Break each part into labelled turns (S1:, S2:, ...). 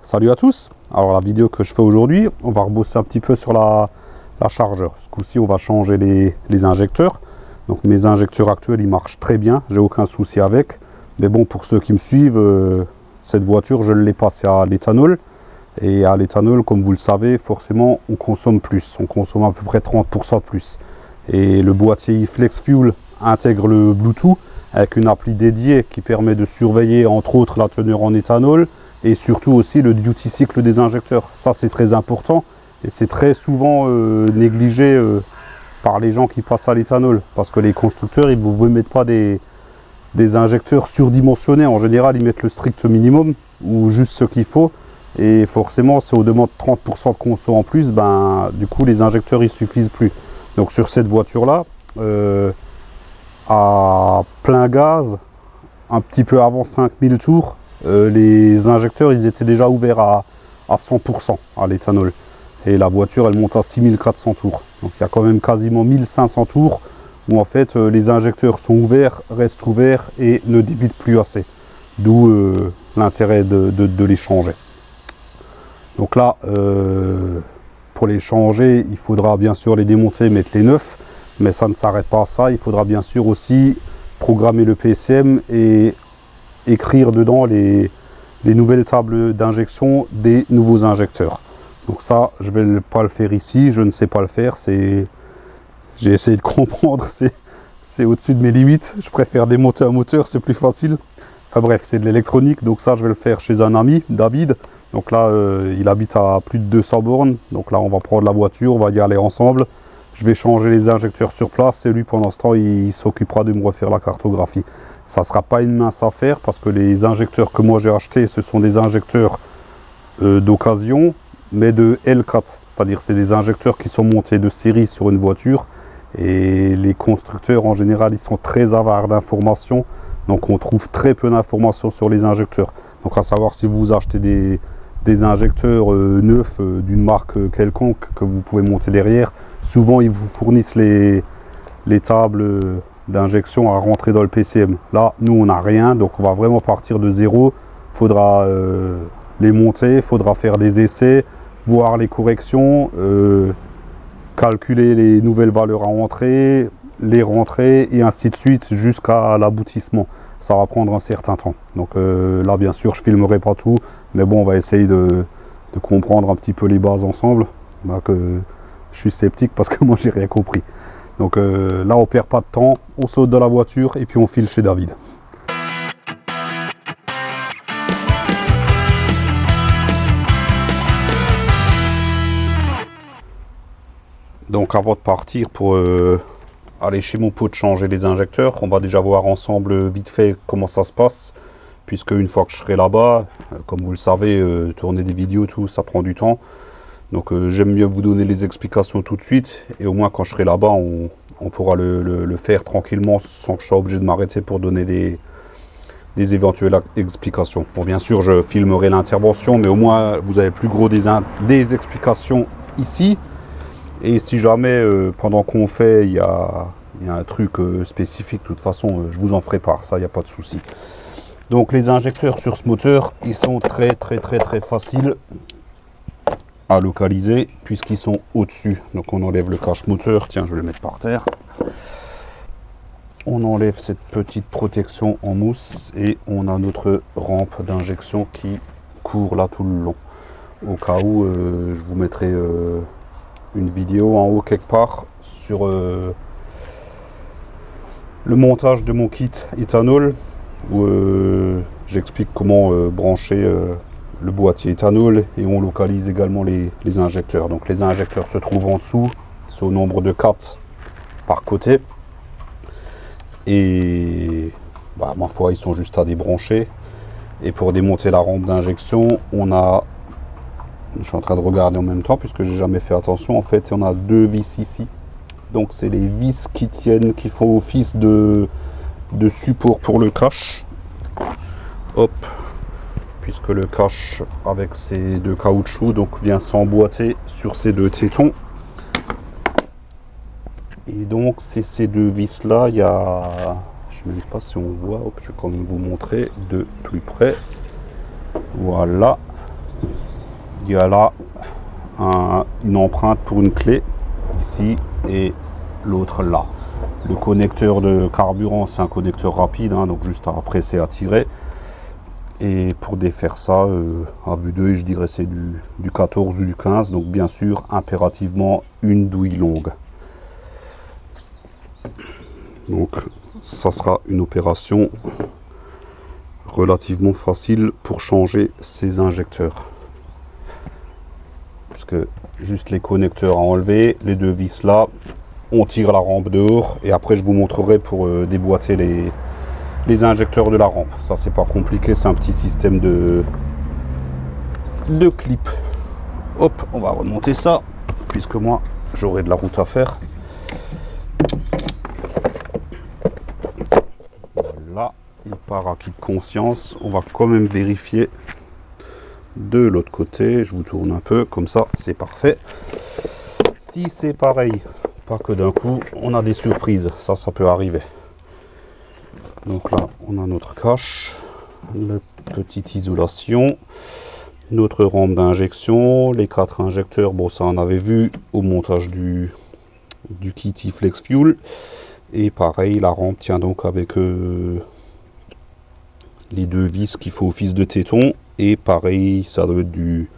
S1: Salut à tous. Alors la vidéo que je fais aujourd'hui, on va rebosser un petit peu sur la chargeur. Ce coup-ci, on va changer les injecteurs. Donc mes injecteurs actuels, ils marchent très bien, j'ai aucun souci avec. Mais bon, pour ceux qui me suivent, cette voiture, je l'ai passée à l'éthanol. Et à l'éthanol, comme vous le savez, forcément, on consomme plus. On consomme à peu près 30% de plus. Et le boîtier Flex Fuel intègre le Bluetooth avec une appli dédiée qui permet de surveiller entre autres la teneur en éthanol et surtout aussi le duty cycle des injecteurs. Ça, c'est très important et c'est très souvent négligé par les gens qui passent à l'éthanol, parce que les constructeurs, ils ne vous mettent pas des injecteurs surdimensionnés. En général, ils mettent le strict minimum ou juste ce qu'il faut. Et forcément, si on demande 30% de conso en plus, ben, du coup, les injecteurs, ils suffisent plus. Donc sur cette voiture-là, à plein gaz, un petit peu avant 5000 tours, les injecteurs, ils étaient déjà ouverts à 100% à l'éthanol. Et la voiture, elle monte à 6400 tours. Donc il y a quand même quasiment 1500 tours où en fait les injecteurs sont ouverts, restent ouverts et ne débitent plus assez. D'où l'intérêt de les changer. Donc là, pour les changer, il faudra bien sûr les démonter, mettre les neufs. Mais ça ne s'arrête pas à ça. Il faudra bien sûr aussi programmer le PSM et écrire dedans les nouvelles tables d'injection des nouveaux injecteurs. Donc ça, je ne vais pas le faire ici. Je ne sais pas le faire. J'ai essayé de comprendre. C'est au-dessus de mes limites. Je préfère démonter un moteur. C'est plus facile. Enfin bref, c'est de l'électronique. Donc ça, je vais le faire chez un ami, David. Donc là, il habite à plus de 200 bornes. Donc là, on va prendre la voiture. On va y aller ensemble. Je vais changer les injecteurs sur place et lui, pendant ce temps, il s'occupera de me refaire la cartographie. Ça ne sera pas une mince affaire parce que les injecteurs que moi j'ai achetés, ce sont des injecteurs d'occasion, mais de L4. C'est-à-dire c'est des injecteurs qui sont montés de série sur une voiture. Et les constructeurs, en général, ils sont très avares d'informations. Donc on trouve très peu d'informations sur les injecteurs. Donc à savoir, si vous achetez des injecteurs neufs d'une marque quelconque que vous pouvez monter derrière, souvent ils vous fournissent les tables d'injection à rentrer dans le PCM. Là, nous on n'a rien, donc on va vraiment partir de zéro. Il faudra les monter, il faudra faire des essais, voir les corrections, calculer les nouvelles valeurs à entrer, les rentrer et ainsi de suite jusqu'à l'aboutissement. Ça va prendre un certain temps. Donc là, bien sûr, je filmerai pas tout, mais bon, on va essayer de comprendre un petit peu les bases ensemble. Là, que je suis sceptique parce que moi, j'ai rien compris. Donc là, on perd pas de temps, on saute dans la voiture et puis on file chez David. Donc avant de partir pour aller chez mon pote changer les injecteurs, on va déjà voir ensemble vite fait comment ça se passe, puisque une fois que je serai là-bas, comme vous le savez, tourner des vidéos, tout ça prend du temps. Donc j'aime mieux vous donner les explications tout de suite, et au moins quand je serai là-bas, on pourra le faire tranquillement sans que je sois obligé de m'arrêter pour donner des éventuelles explications. Bon, bien sûr, je filmerai l'intervention, mais au moins vous avez plus gros des explications ici. Et si jamais, pendant qu'on fait, il y a un truc spécifique, de toute façon, je vous en ferai part, ça, il n'y a pas de souci. Donc les injecteurs sur ce moteur, ils sont très faciles à localiser, puisqu'ils sont au-dessus. Donc on enlève le cache moteur, tiens, je vais le mettre par terre. On enlève cette petite protection en mousse, et on a notre rampe d'injection qui court là tout le long. Au cas où, je vous mettrai une vidéo en haut quelque part sur le montage de mon kit éthanol, où j'explique comment brancher le boîtier éthanol, et on localise également les injecteurs. Donc les injecteurs se trouvent en dessous, c'est au nombre de 4 par côté, et bah, ma foi, ils sont juste à débrancher. Et pour démonter la rampe d'injection, on a, je suis en train de regarder en même temps puisque j'ai jamais fait attention, en fait on a 2 vis ici. Donc c'est les vis qui tiennent, qui font office de support pour le cache. Hop, puisque le cache avec ces 2 caoutchoucs donc vient s'emboîter sur ces 2 tétons. Et donc c'est ces 2 vis là, il y a, je ne sais même pas si on voit, hop, je vais quand même vous montrer de plus près. Voilà. Il y a là une empreinte pour une clé ici et l'autre là. Le connecteur de carburant, c'est un connecteur rapide, hein, donc juste à presser, à tirer. Et pour défaire ça, à vue d'œil, je dirais c'est du 14 ou du 15. Donc bien sûr, impérativement, une douille longue. Donc ça sera une opération relativement facile pour changer ces injecteurs. Puisque juste les connecteurs à enlever, les deux vis là, on tire la rampe dehors. Et après, je vous montrerai pour déboîter les injecteurs de la rampe. Ça, c'est pas compliqué, c'est un petit système de clip. Hop, on va remonter ça, puisque moi, j'aurai de la route à faire. Là, il part acquis de conscience. On va quand même vérifier de l'autre côté. Je vous tourne un peu, comme ça, c'est parfait. Si c'est pareil, pas que d'un coup, on a des surprises. Ça peut arriver. Donc là, on a notre cache, la petite isolation, notre rampe d'injection, les 4 injecteurs. Bon, ça on avait vu au montage du kit Flex Fuel. Et pareil, la rampe tient donc avec les deux vis qui font office de téton. Et pareil, ça doit être du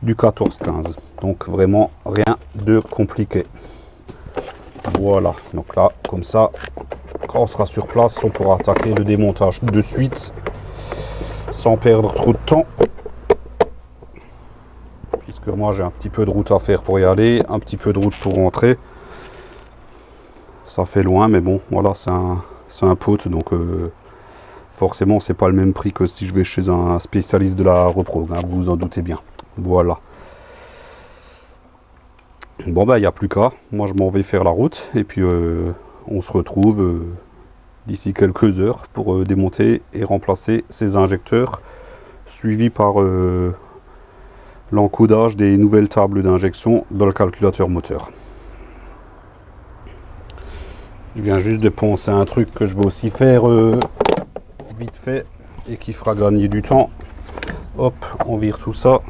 S1: 14-15. Donc vraiment rien de compliqué. Voilà, donc là, comme ça, quand on sera sur place, on pourra attaquer le démontage de suite sans perdre trop de temps, puisque moi j'ai un petit peu de route à faire pour y aller, un petit peu de route pour rentrer. Ça fait loin, mais bon, voilà, c'est un pote, donc forcément c'est pas le même prix que si je vais chez un spécialiste de la reprog, hein, vous vous en doutez bien. Voilà. Bon ben il n'y a plus qu'à, moi je m'en vais faire la route et puis on se retrouve d'ici quelques heures pour démonter et remplacer ces injecteurs, suivi par l'encodage des nouvelles tables d'injection dans le calculateur moteur. Je viens juste de penser à un truc que je vais aussi faire vite fait et qui fera gagner du temps. Hop, on vire tout ça.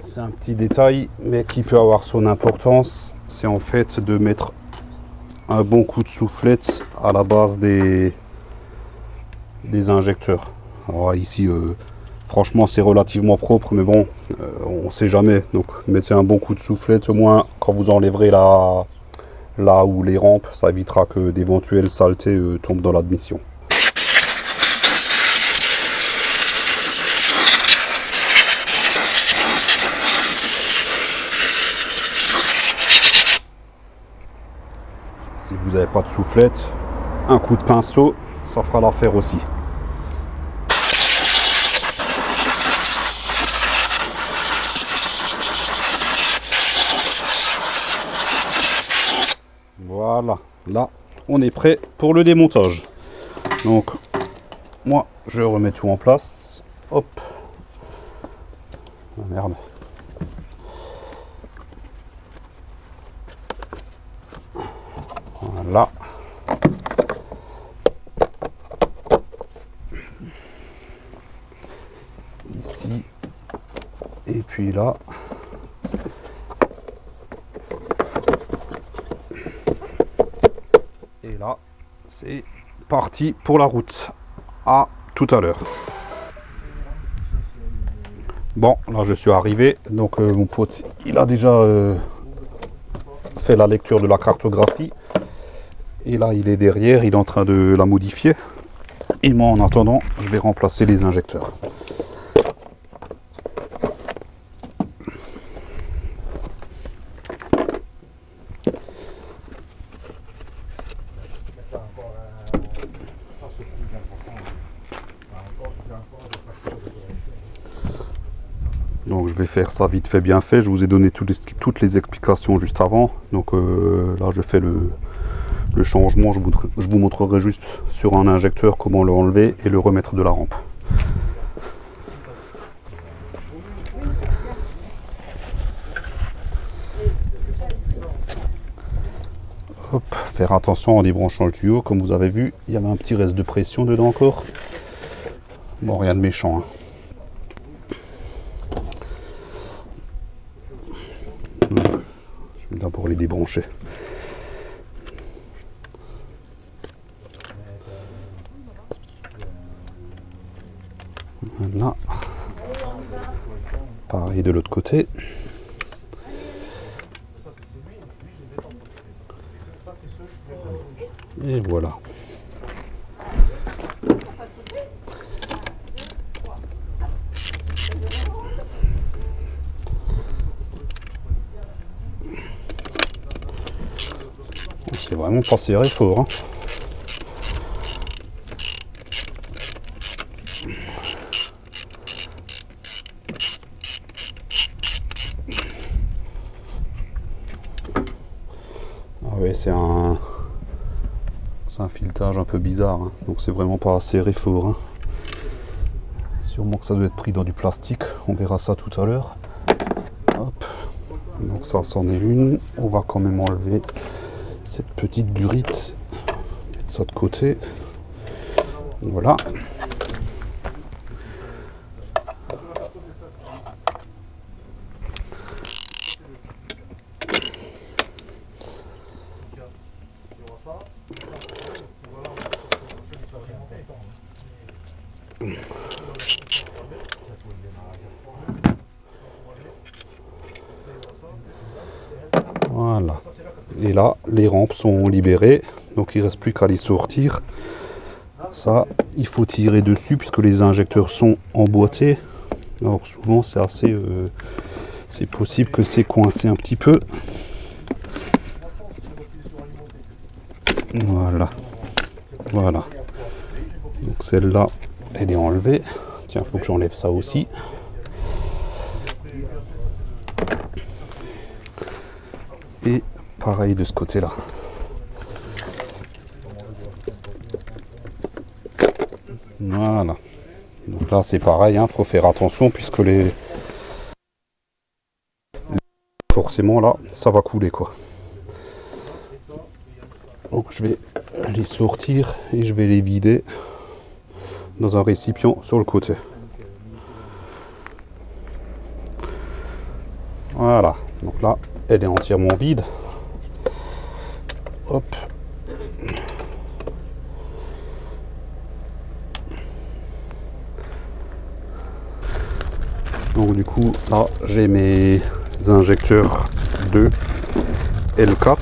S1: C'est un petit détail, mais qui peut avoir son importance. C'est en fait de mettre un bon coup de soufflette à la base des injecteurs. Alors ici, franchement, c'est relativement propre, mais bon, on sait jamais. Donc, mettez un bon coup de soufflette, au moins quand vous enlèverez là où les rampes, ça évitera que d'éventuelles saletés tombent dans l'admission. Si vous n'avez pas de soufflette, un coup de pinceau, ça fera l'affaire aussi. Voilà, là, on est prêt pour le démontage. Donc, moi, je remets tout en place. Hop. Oh, merde. Voilà. Ici. Et puis là. Et là, c'est parti pour la route. À tout à l'heure. Bon, là je suis arrivé. Donc mon pote, il a déjà fait la lecture de la cartographie. Et là, il est derrière, il est en train de la modifier. Et moi, en attendant, je vais remplacer les injecteurs. Donc je vais faire ça vite fait bien fait. Je vous ai donné toutes les explications juste avant. Donc là je fais le changement. Je vous montrerai juste sur un injecteur comment le enlever et le remettre de la rampe. Hop, faire attention en débranchant le tuyau. Comme vous avez vu, il y avait un petit reste de pression dedans encore. Bon, rien de méchant, hein. Je vais d'abord les débrancher. Voilà. Pareil de l'autre côté. Et voilà. C'est vraiment pas serré fort, hein. Ah ouais, c'est un filetage un peu bizarre, hein. Donc c'est vraiment pas serré fort, hein. Sûrement que ça doit être pris dans du plastique, on verra ça tout à l'heure. Hop. Donc ça c'en est une. On va quand même enlever cette petite durite, mettre ça de côté. Voilà. Voilà. Et là, les rampes sont libérées, donc il ne reste plus qu'à les sortir. Ça, il faut tirer dessus puisque les injecteurs sont emboîtés. Alors souvent, c'est assez... c'est possible que c'est coincé un petit peu. Voilà. Voilà. Donc celle-là, elle est enlevée. Tiens, il faut que j'enlève ça aussi. Et pareil de ce côté-là. Voilà. Donc là, c'est pareil, hein, faut faire attention puisque forcément là, ça va couler quoi. Donc je vais les sortir et je vais les vider dans un récipient sur le côté. Voilà. Donc là, elle est entièrement vide. Hop. Donc du coup, là, j'ai mes injecteurs de L4.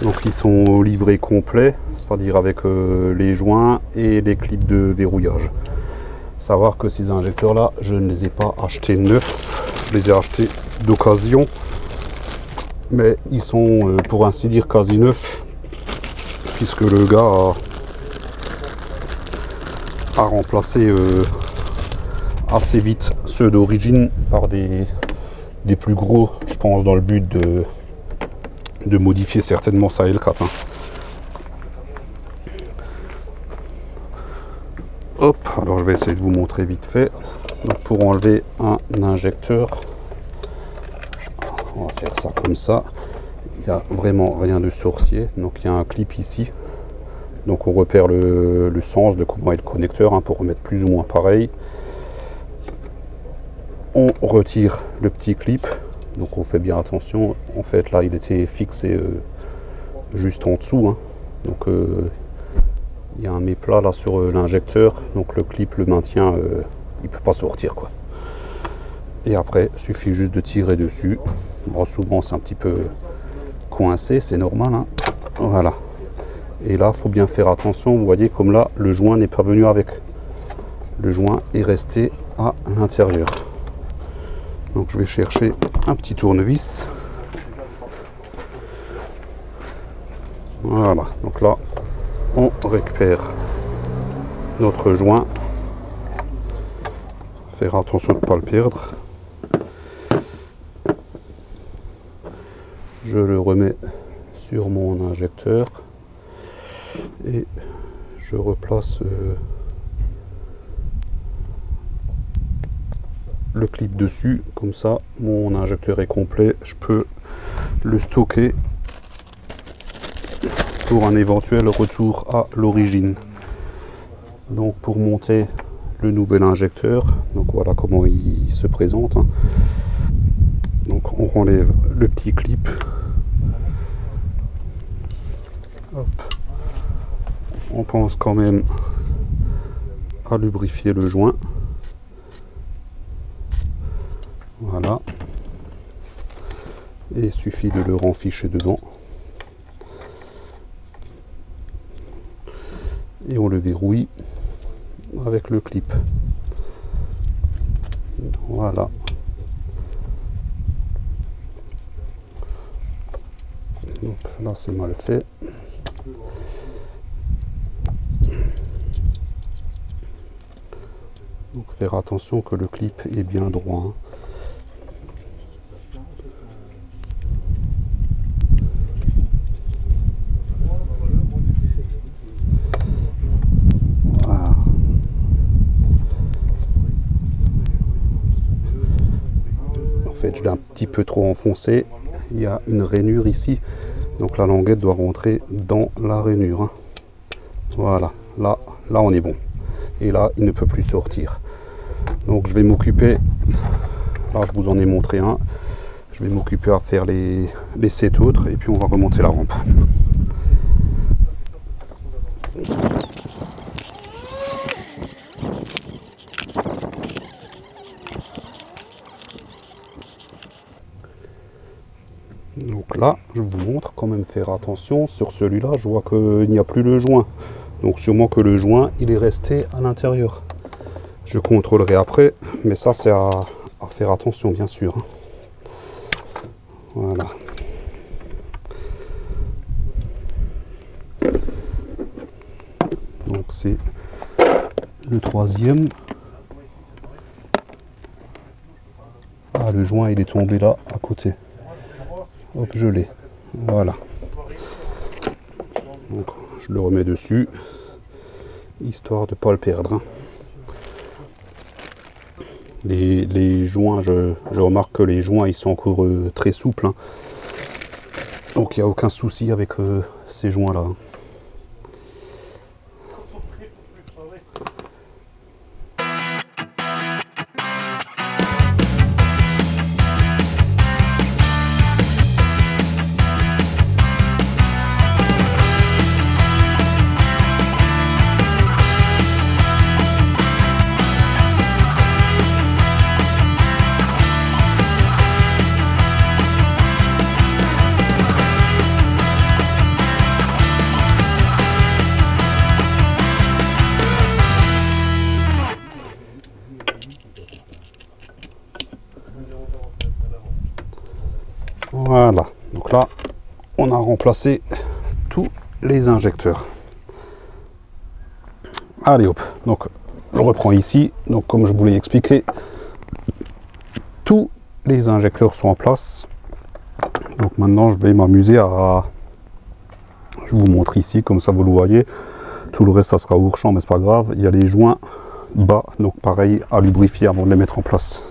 S1: Donc ils sont livrés complets, c'est-à-dire avec les joints et les clips de verrouillage. Savoir que ces injecteurs-là, je ne les ai pas achetés neufs, je les ai achetés d'occasion. Mais ils sont, pour ainsi dire, quasi neufs, puisque le gars a remplacé assez vite ceux d'origine par des plus gros, je pense, dans le but de modifier certainement sa L4. Hein. Hop, alors je vais essayer de vous montrer vite fait. Donc pour enlever un injecteur, on va faire ça comme ça. Il n'y a vraiment rien de sorcier. Donc il y a un clip ici. Donc on repère le sens de comment est le connecteur, hein, pour remettre plus ou moins pareil. On retire le petit clip. Donc on fait bien attention. En fait là il était fixé juste en dessous. Hein. Donc il y a un méplat là sur l'injecteur. Donc le clip le maintient, il peut pas sortir quoi. Et après il suffit juste de tirer dessus. Bon, souvent c'est un petit peu coincé, c'est normal. Hein. Voilà. Et là il faut bien faire attention. Vous voyez comme là le joint n'est pas venu avec. Le joint est resté à l'intérieur. Donc je vais chercher un petit tournevis. Voilà, donc là on récupère notre joint. Faire attention de ne pas le perdre. Je le remets sur mon injecteur et je replace le clip dessus, comme ça mon injecteur est complet, je peux le stocker pour un éventuel retour à l'origine. Donc pour monter le nouvel injecteur, donc voilà comment il se présente. Donc on enlève le petit clip. Hop. On pense quand même à lubrifier le joint. Voilà. Et il suffit de le renficher dedans. Et on le verrouille avec le clip. Voilà. Donc là c'est mal fait. Donc faire attention que le clip est bien droit. Hein. Voilà. En fait, je l'ai un petit peu trop enfoncé. Il y a une rainure ici. Donc la languette doit rentrer dans la rainure. Hein. Voilà. Là on est bon. Et là, il ne peut plus sortir. Donc je vais m'occuper, là je vous en ai montré un, je vais m'occuper à faire les 7 autres et puis on va remonter la rampe. Donc là, je vous montre quand même faire attention. Sur celui-là, je vois qu'il n'y a plus le joint. Donc sûrement que le joint, il est resté à l'intérieur. Je contrôlerai après, mais ça c'est à faire attention bien sûr. Voilà. Donc c'est le troisième. Ah, le joint il est tombé là à côté. Hop, je l'ai. Voilà. Donc je le remets dessus, histoire de ne pas le perdre. Hein. Les joints, je remarque que les joints ils sont encore très souples. Hein. Donc il n'y a aucun souci avec ces joints là. Voilà, donc là on a remplacé tous les injecteurs. Allez hop, donc je reprends ici. Donc comme je vous l'ai expliqué, tous les injecteurs sont en place. Donc maintenant je vais m'amuser à, je vous montre ici comme ça vous le voyez. Tout le reste ça sera hors champ mais c'est pas grave. Il y a les joints bas, donc pareil à lubrifier avant de les mettre en place.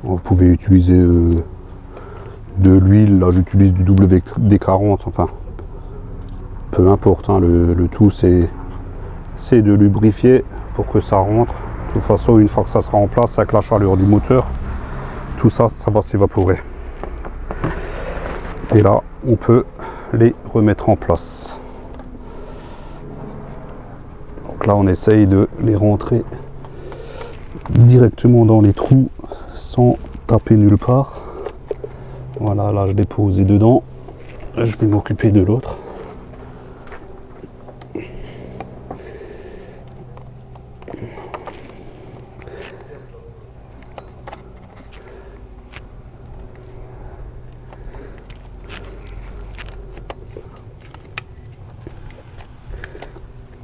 S1: Vous pouvez utiliser de l'huile, là j'utilise du WD-40, enfin peu importe, hein, le tout c'est de lubrifier pour que ça rentre. De toute façon une fois que ça sera en place avec la chaleur du moteur, tout ça, ça va s'évaporer. Et là on peut les remettre en place. Donc là on essaye de les rentrer directement dans les trous sans taper nulle part. Voilà, là je l'ai posé dedans. Je vais m'occuper de l'autre.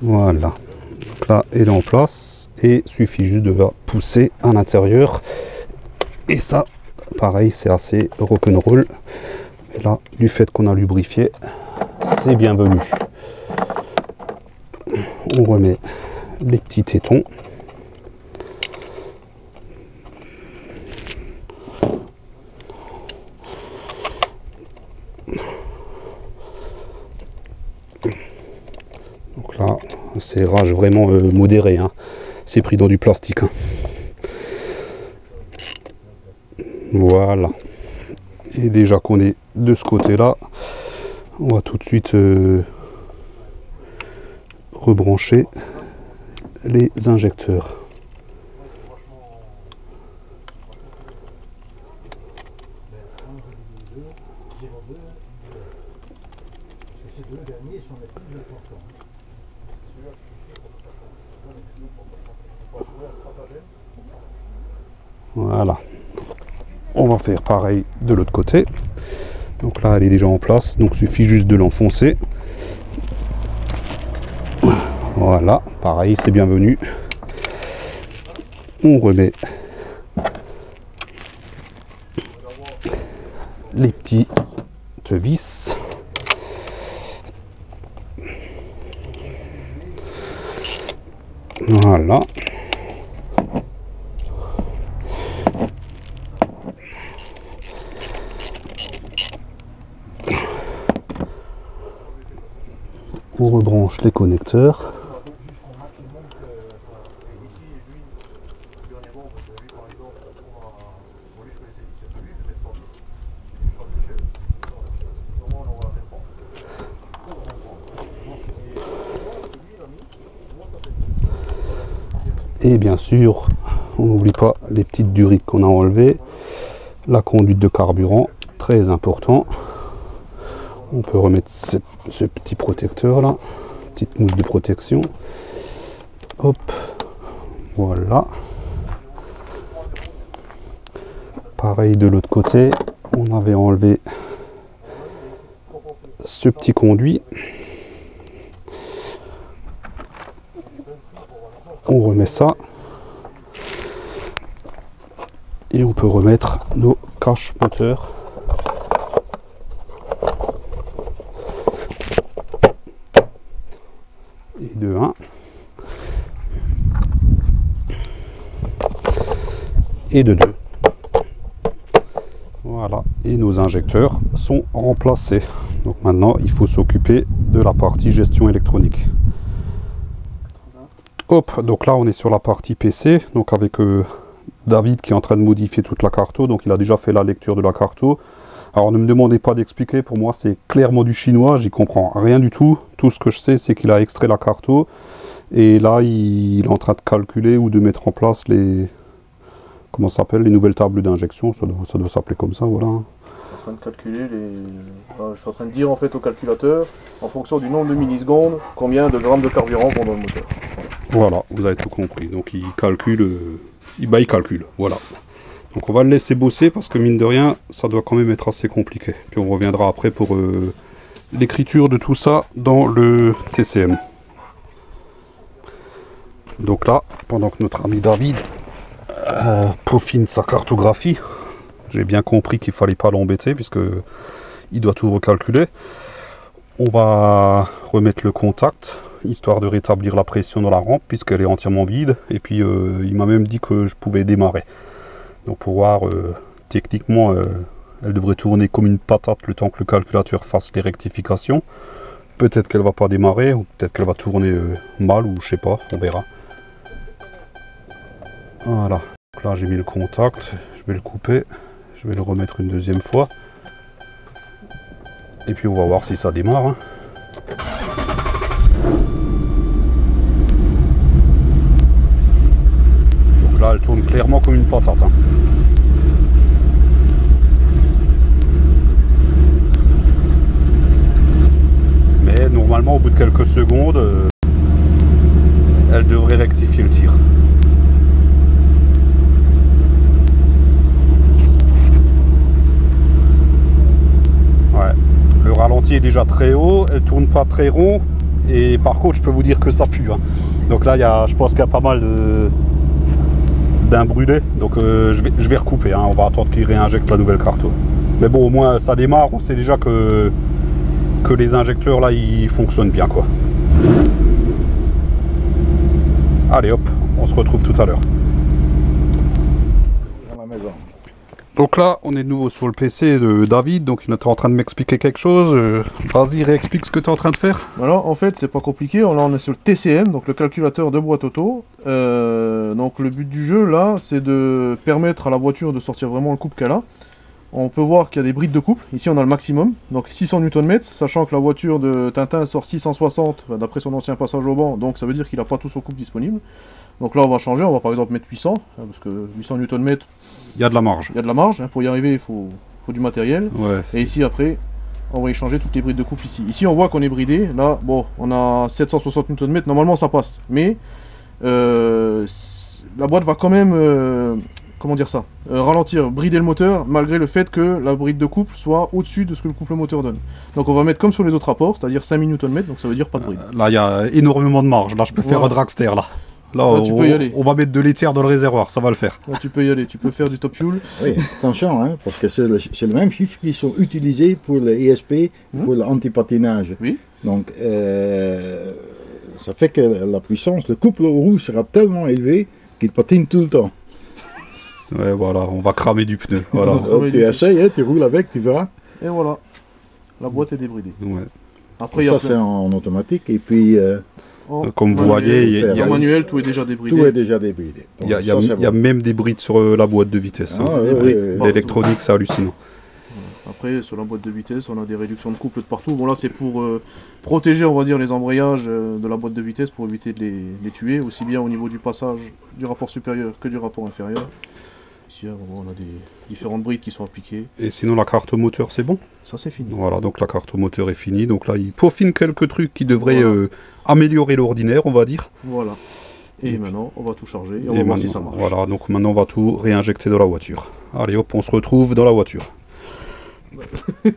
S1: Voilà, donc là elle est en place et suffit juste de la pousser à l'intérieur. Et ça, pareil, c'est assez rock'n'roll. Et là, du fait qu'on a lubrifié, c'est bienvenu. On remet les petits tétons. serrage vraiment modéré, hein. C'est pris dans du plastique, hein. Voilà. Et déjà qu'on est de ce côté là, on va tout de suite rebrancher les injecteurs. Voilà. On va faire pareil de l'autre côté. Donc là, elle est déjà en place, donc il suffit juste de l'enfoncer. Voilà, pareil, c'est bienvenu. On remet les petits vis. Voilà. On rebranche les connecteurs. Et bien sûr, on n'oublie pas les petites duriques qu'on a enlevées, la conduite de carburant, très important. On peut remettre ce petit protecteur là, petite mousse de protection. Hop, voilà. Pareil de l'autre côté, on avait enlevé ce petit conduit. On remet ça. Et on peut remettre nos caches moteurs. Et de 1. Et de 2. Voilà. Et nos injecteurs sont remplacés. Donc maintenant, il faut s'occuper de la partie gestion électronique. Hop, donc là on est sur la partie PC, donc avec David qui est en train de modifier toute la carto, donc il a déjà fait la lecture de la carto. Alors ne me demandez pas d'expliquer, pour moi c'est clairement du chinois, j'y comprends rien du tout. Tout ce que je sais c'est qu'il a extrait la carto, et là il est en train de calculer ou de mettre en place les... Comment ça s'appelle, les nouvelles tables d'injection, ça doit s'appeler comme ça, voilà.
S2: Je suis en train de calculer je suis en train de dire en fait au calculateur, en fonction du nombre de millisecondes, combien de grammes de carburant vont dans le moteur.
S1: Voilà, vous avez tout compris. Donc il calcule, il calcule, voilà. Donc on va le laisser bosser parce que mine de rien, ça doit quand même être assez compliqué. Puis on reviendra après pour l'écriture de tout ça dans le TCM. Donc là, pendant que notre ami David peaufine sa cartographie, j'ai bien compris qu'il fallait pas l'embêter puisque il doit tout recalculer. On va remettre le contact, histoire de rétablir la pression dans la rampe puisqu'elle est entièrement vide, et puis il m'a même dit que je pouvais démarrer. Donc pour voir, techniquement elle devrait tourner comme une patate le temps que le calculateur fasse les rectifications. Peut-être qu'elle va pas démarrer, ou peut-être qu'elle va tourner mal, ou je sais pas, on verra. Voilà, donc là j'ai mis le contact, je vais le couper, je vais le remettre une deuxième fois, et puis on va voir si ça démarre, hein. Là, elle tourne clairement comme une patate, hein. Mais normalement, au bout de quelques secondes, elle devrait rectifier le tir. Ouais. Le ralenti est déjà très haut, elle tourne pas très rond, et par contre, je peux vous dire que ça pue, hein. Donc là, je pense qu'il y a pas mal d'un brûlé, donc je vais recouper, hein. On va attendre qu'il réinjecte la nouvelle carto. Mais bon, au moins ça démarre, on sait déjà que les injecteurs là ils fonctionnent bien, quoi. Allez hop, on se retrouve tout à l'heure.
S2: Dans la maison.
S1: Donc là, on est de nouveau sur le PC de David, donc il était en train de m'expliquer quelque chose. Vas-y, réexplique ce que tu es en train de faire.
S2: Alors, en fait, c'est pas compliqué. Là, on est sur le TCM, donc le calculateur de boîte auto. Donc, le but du jeu, là, c'est de permettre à la voiture de sortir vraiment le couple qu'elle a. On peut voir qu'il y a des brides de couple. Ici, on a le maximum, donc 600 Nm, sachant que la voiture de Tintin sort 660, d'après son ancien passage au banc, donc ça veut dire qu'il n'a pas tout son couple disponible. Donc là, on va changer, on va par exemple mettre 800, parce que 800 Nm,
S1: Il y a de la marge.
S2: il y a de la marge. Pour y arriver, il faut du matériel.
S1: Ouais.
S2: Et ici, après, on va y changer toutes les brides de couple ici. Ici, on voit qu'on est bridé. Là, bon, on a 760 Nm, normalement, ça passe. Mais la boîte va quand même... comment dire ça, ralentir, brider le moteur, malgré le fait que la bride de couple soit au-dessus de ce que le couple moteur donne. Donc on va mettre comme sur les autres rapports, c'est-à-dire 5000 Nm, donc ça veut dire pas de bride.
S1: Là, il y a énormément de marge. Là, je peux faire un dragster, là. Là,
S2: tu peux y aller.
S1: On va mettre de l'éther dans le réservoir, ça va le faire.
S2: Là, tu peux y aller, tu peux faire du top fuel.
S3: Oui, attention, hein, parce que c'est le même chiffre qui sont utilisés pour le ESP, pour l'anti-patinage.
S2: Oui.
S3: Donc, ça fait que la puissance, le couple rouge sera tellement élevé qu'il patine tout le temps.
S1: Ouais, voilà, on va cramer du pneu. Voilà.
S3: Donc, tu essayes, hein, tu roules avec, tu verras.
S2: Et voilà, la boîte est débridée.
S1: Ouais.
S2: Après, il y a
S3: ça, c'est en automatique, et puis...
S1: Comme vous voyez, il y a
S2: en manuel, tout est déjà débridé.
S3: Tout est déjà débridé.
S1: Il y a même des brides sur la boîte de vitesse.
S3: Ah,
S1: hein.
S3: oui.
S1: L'électronique, c'est hallucinant.
S2: Après, sur la boîte de vitesse, on a des réductions de couple de partout. Bon, là, c'est pour protéger, on va dire, les embrayages de la boîte de vitesse pour éviter de les tuer, aussi bien au niveau du passage du rapport supérieur que du rapport inférieur. Ici, on a des différentes brides qui sont appliquées.
S1: Et sinon, la carte moteur, c'est bon?
S2: Ça, c'est fini.
S1: Voilà, donc la carte moteur est finie. Donc là, il peaufine quelques trucs qui devraient améliorer l'ordinaire, on va dire.
S2: Voilà. Et maintenant, on va tout charger et on va voir si ça marche.
S1: Voilà, donc maintenant, on va tout réinjecter dans la voiture. Allez, hop, on se retrouve dans la voiture.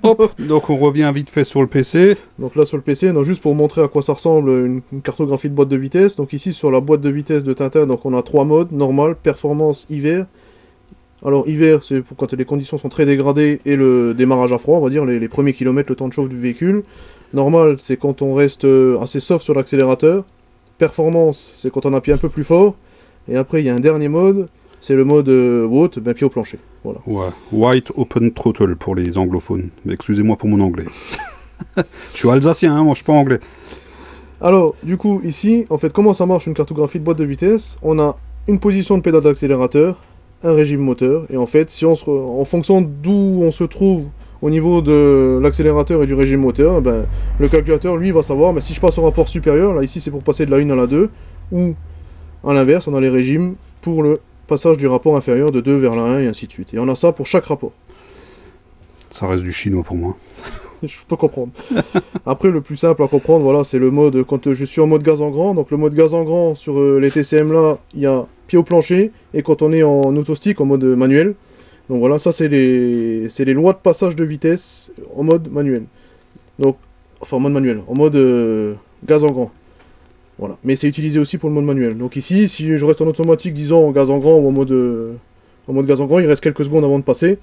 S1: Hop, donc on revient vite fait sur le PC.
S2: Donc là sur le PC, donc juste pour montrer à quoi ça ressemble une cartographie de boîte de vitesse. Donc ici sur la boîte de vitesse de Tintin, donc on a 3 modes, normal, performance, hiver. Alors hiver, c'est pour quand les conditions sont très dégradées et le démarrage à froid, on va dire les premiers kilomètres, le temps de chauffe du véhicule. Normal, c'est quand on reste assez soft sur l'accélérateur. Performance, c'est quand on appuie un peu plus fort. Et après il y a un dernier mode, c'est le mode haute, pied au plancher. Voilà.
S1: Ouais, White Open Throttle pour les anglophones. Excusez-moi pour mon anglais. Je suis alsacien, hein, moi je suis pas anglais.
S2: Alors, du coup, ici, en fait, comment ça marche une cartographie de boîte de vitesse? On a une position de pédale d'accélérateur, un régime moteur, et en fait, si en fonction d'où on se trouve au niveau de l'accélérateur et du régime moteur, ben, le calculateur, lui, va savoir, mais si je passe au rapport supérieur, là, ici, c'est pour passer de la 1 à la 2, ou à l'inverse, on a les régimes pour le passage du rapport inférieur de 2 vers la 1 et ainsi de suite. Et on a ça pour chaque rapport.
S1: Ça reste du chinois pour moi.
S2: Je peux comprendre. Après, le plus simple à comprendre, voilà, c'est le mode, quand je suis en mode gaz en grand. Donc le mode gaz en grand, sur les TCM là, il y a pied au plancher. Et quand on est en autostick, en mode manuel. Donc voilà, ça c'est les lois de passage de vitesse en mode manuel. Donc, enfin en mode manuel, en mode gaz en grand. Voilà. Mais c'est utilisé aussi pour le mode manuel. Donc ici, si je reste en automatique, disons en gaz en grand ou en mode gaz en grand, il reste quelques secondes avant de passer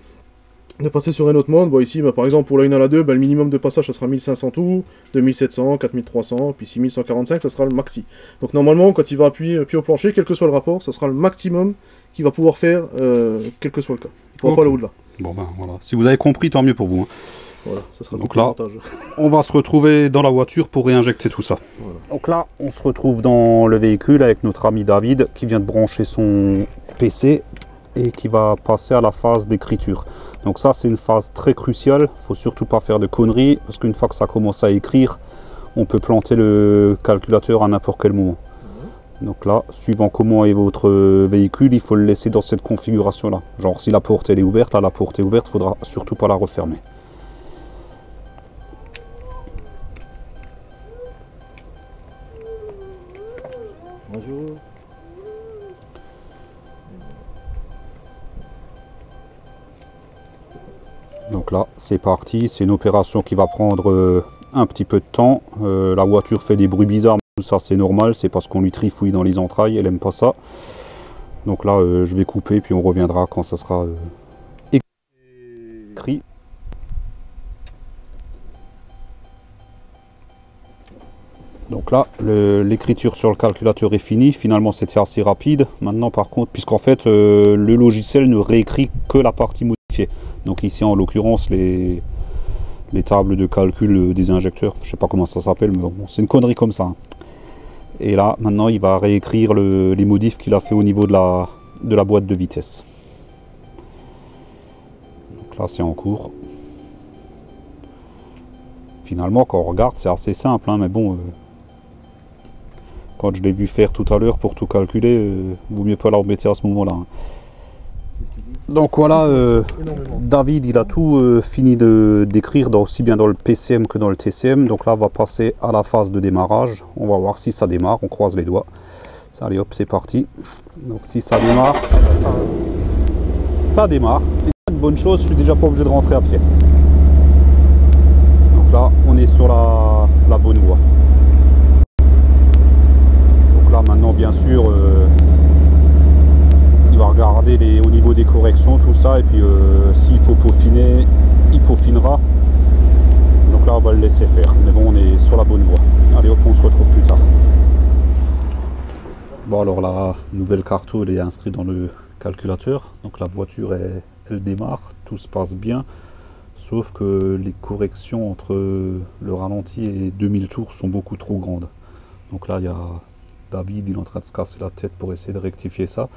S2: sur un autre mode. Bon, ici, par exemple, pour la 1 à la 2, le minimum de passage, ça sera 1500 tours, 2700, 4300, puis 6145, ça sera le maxi. Donc normalement, quand il va appuyer pied au plancher, quel que soit le rapport, ça sera le maximum qu'il va pouvoir faire, quel que soit le cas. Il ne pourra pas aller au-delà.
S1: Bon ben voilà. Si vous avez compris, tant mieux pour vous. Hein.
S2: Voilà, ça sera
S1: donc là, on va se retrouver dans la voiture pour réinjecter tout ça. Voilà. Donc là, on se retrouve dans le véhicule avec notre ami David qui vient de brancher son PC et qui va passer à la phase d'écriture. Donc ça, c'est une phase très cruciale. Il ne faut surtout pas faire de conneries parce qu'une fois que ça commence à écrire, on peut planter le calculateur à n'importe quel moment. Donc là, suivant comment est votre véhicule, il faut le laisser dans cette configuration-là. Genre, si la porte elle est ouverte, là, la porte est ouverte, il ne faudra surtout pas la refermer.
S3: Bonjour.
S1: Donc là, c'est parti. C'est une opération qui va prendre un petit peu de temps. La voiture fait des bruits bizarres. Tout ça, c'est normal. C'est parce qu'on lui trifouille dans les entrailles. Elle aime pas ça. Donc là, je vais couper. Puis on reviendra quand ça sera écrit. Donc là, l'écriture sur le calculateur est finie. Finalement, c'était assez rapide. Maintenant, par contre, puisqu'en fait, le logiciel ne réécrit que la partie modifiée. Donc ici en l'occurrence les tables de calcul des injecteurs, je sais pas comment ça s'appelle, mais bon, c'est une connerie comme ça, hein. Et là maintenant il va réécrire les modifs qu'il a fait au niveau de la boîte de vitesse. Donc là c'est en cours. Finalement quand on regarde c'est assez simple, hein, mais bon, quand je l'ai vu faire tout à l'heure pour tout calculer, vaut mieux pas l'embêter à ce moment là, hein. Donc voilà, David il a tout fini d'écrire aussi bien dans le PCM que dans le TCM. Donc là on va passer à la phase de démarrage. On va voir si ça démarre, on croise les doigts. Allez hop, c'est parti. Donc si ça démarre, ça démarre. C'est une bonne chose, je suis déjà pas obligé de rentrer à pied. Donc là on est sur la bonne voie. Donc là maintenant bien sûr il va regarder au niveau des corrections, tout ça, et puis s'il faut peaufiner, il peaufinera. Donc là on va le laisser faire, mais bon on est sur la bonne voie. Allez hop, on se retrouve plus tard. Bon alors la nouvelle carte elle est inscrite dans le calculateur, donc la voiture elle démarre, tout se passe bien, sauf que les corrections entre le ralenti et 2000 tours sont beaucoup trop grandes. Donc là il y a David, il est en train de se casser la tête pour essayer de rectifier ça.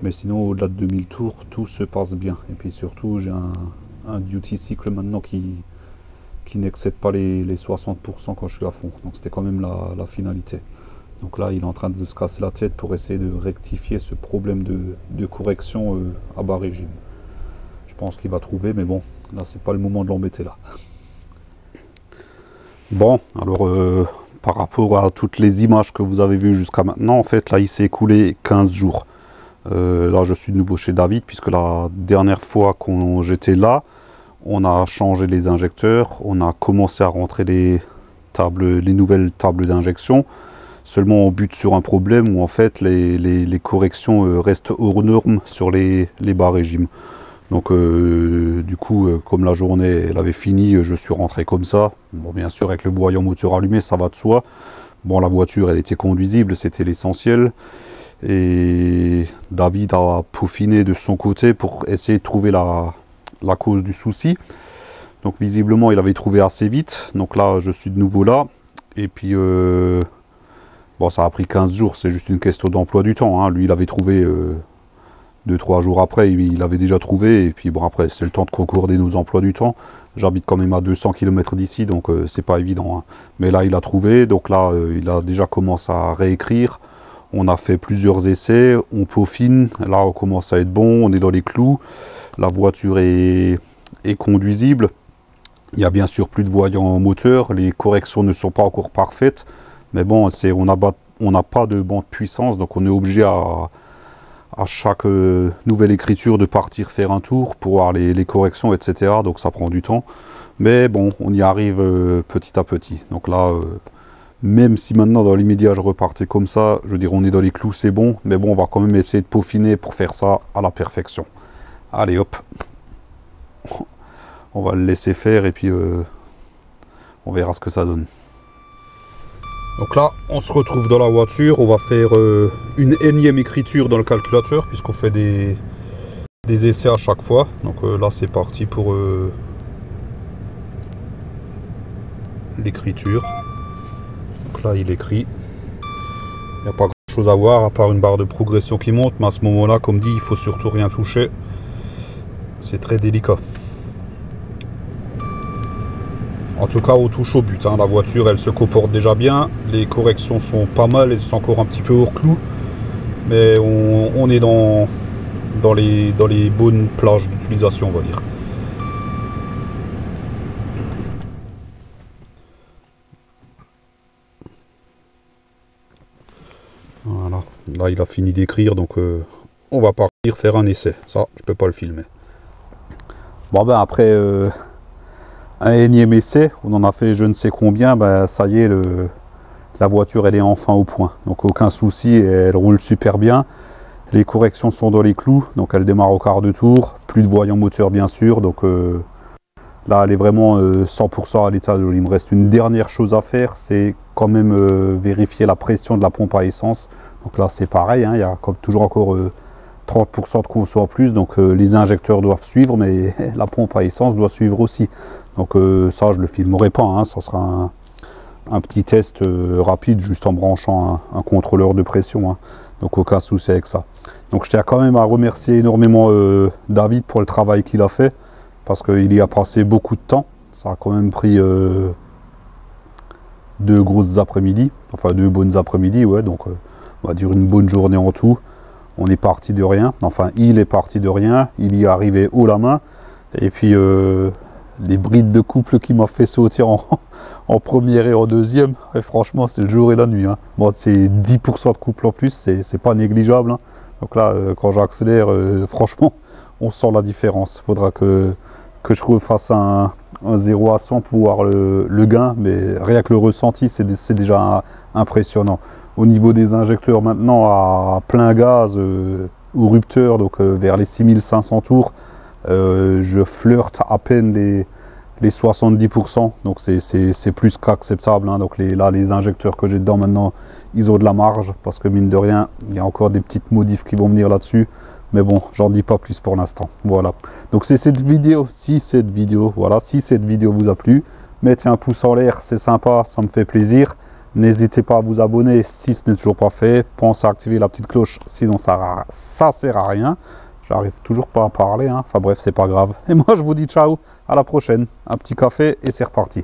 S1: Mais sinon au-delà de 2000 tours tout se passe bien, et puis surtout j'ai un duty cycle maintenant qui n'excède pas les 60% quand je suis à fond, donc c'était quand même la finalité. Donc là il est en train de se casser la tête pour essayer de rectifier ce problème de correction à bas régime. Je pense qu'il va trouver, mais bon là c'est pas le moment de l'embêter là. Bon alors par rapport à toutes les images que vous avez vues jusqu'à maintenant, en fait là il s'est écoulé 15 jours. Là je suis de nouveau chez David, puisque la dernière fois que j'étais là, on a changé les injecteurs, on a commencé à rentrer les nouvelles tables d'injection. Seulement on bute sur un problème où en fait les corrections restent hors normes sur les bas régimes. Donc du coup comme la journée elle avait fini, je suis rentré comme ça. Bon bien sûr avec le broyant moteur allumé, ça va de soi. Bon la voiture elle était conduisible, c'était l'essentiel. Et David a peaufiné de son côté pour essayer de trouver la cause du souci. Donc visiblement il avait trouvé assez vite, donc là je suis de nouveau là. Et puis bon ça a pris 15 jours, c'est juste une question d'emploi du temps, hein. Lui il avait trouvé 2-3 jours après, il avait déjà trouvé. Et puis bon après c'est le temps de concorder nos emplois du temps. J'habite quand même à 200 km d'ici, donc c'est pas évident, hein. Mais là il a trouvé, donc là il a déjà commencé à réécrire. On a fait plusieurs essais, on peaufine, là on commence à être bon, on est dans les clous, la voiture est conduisible. Il y a bien sûr plus de voyants moteur, les corrections ne sont pas encore parfaites, mais bon on n'a pas de banc de puissance, donc on est obligé à chaque nouvelle écriture de partir faire un tour pour voir les corrections, etc. Donc ça prend du temps, mais bon on y arrive petit à petit. Donc là même si maintenant dans l'immédiat je repartais comme ça, je veux dire on est dans les clous, c'est bon, mais bon on va quand même essayer de peaufiner pour faire ça à la perfection. Allez hop, on va le laisser faire et puis on verra ce que ça donne. Donc là on se retrouve dans la voiture, on va faire une énième écriture dans le calculateur puisqu'on fait des essais à chaque fois. Donc là c'est parti pour l'écriture. Donc là il écrit, il n'y a pas grand chose à voir à part une barre de progression qui monte, mais à ce moment là comme dit il faut surtout rien toucher, c'est très délicat. En tout cas on touche au but, hein. La voiture elle se comporte déjà bien, les corrections sont pas mal, elles sont encore un petit peu hors clou, mais on est dans les bonnes plages d'utilisation on va dire. Voilà, là il a fini d'écrire, donc on va partir faire un essai. Ça, je peux pas le filmer. Bon ben après un énième essai, on en a fait je ne sais combien, ben ça y est, la voiture elle est enfin au point. Donc aucun souci, elle roule super bien. Les corrections sont dans les clous, donc elle démarre au quart de tour. Plus de voyant moteur bien sûr, donc là elle est vraiment 100% à l'état. Il me reste une dernière chose à faire, c'est quand même vérifier la pression de la pompe à essence. Donc là c'est pareil, hein, il y a comme toujours encore 30% de conso en plus, donc les injecteurs doivent suivre, mais la pompe à essence doit suivre aussi. Donc ça, je le filmerai pas, hein, ça sera un petit test rapide, juste en branchant un contrôleur de pression, hein. Donc aucun souci avec ça. Donc je tiens quand même à remercier énormément David pour le travail qu'il a fait, parce qu'il y a passé beaucoup de temps. Ça a quand même pris 2 grosses après-midi, enfin 2 bonnes après-midi, ouais, donc on va dire une bonne journée en tout. On est parti de rien, enfin il est parti de rien, il y est arrivé haut la main, et puis les brides de couple qui m'a fait sauter en première et en deuxième, et franchement c'est le jour et la nuit, hein. Bon, c'est 10% de couple en plus, c'est pas négligeable, hein. Donc là quand j'accélère, franchement on sent la différence. Il faudra que je refasse un 0 à 100 pour voir le gain, mais rien que le ressenti c'est déjà impressionnant. Au niveau des injecteurs maintenant à plein gaz ou rupteur, donc vers les 6500 tours, je flirte à peine les 70%, donc c'est plus qu'acceptable, hein. Donc là les injecteurs que j'ai dedans maintenant, ils ont de la marge, parce que mine de rien, il y a encore des petites modifs qui vont venir là-dessus, mais bon, j'en dis pas plus pour l'instant. Voilà, donc c'est cette vidéo, si cette vidéo vous a plu, mettez un pouce en l'air, c'est sympa, ça me fait plaisir. N'hésitez pas à vous abonner si ce n'est toujours pas fait. Pensez à activer la petite cloche, sinon ça sert à rien. J'arrive toujours pas à parler, hein. Enfin bref, c'est pas grave. Et moi je vous dis ciao, à la prochaine. Un petit café et c'est reparti.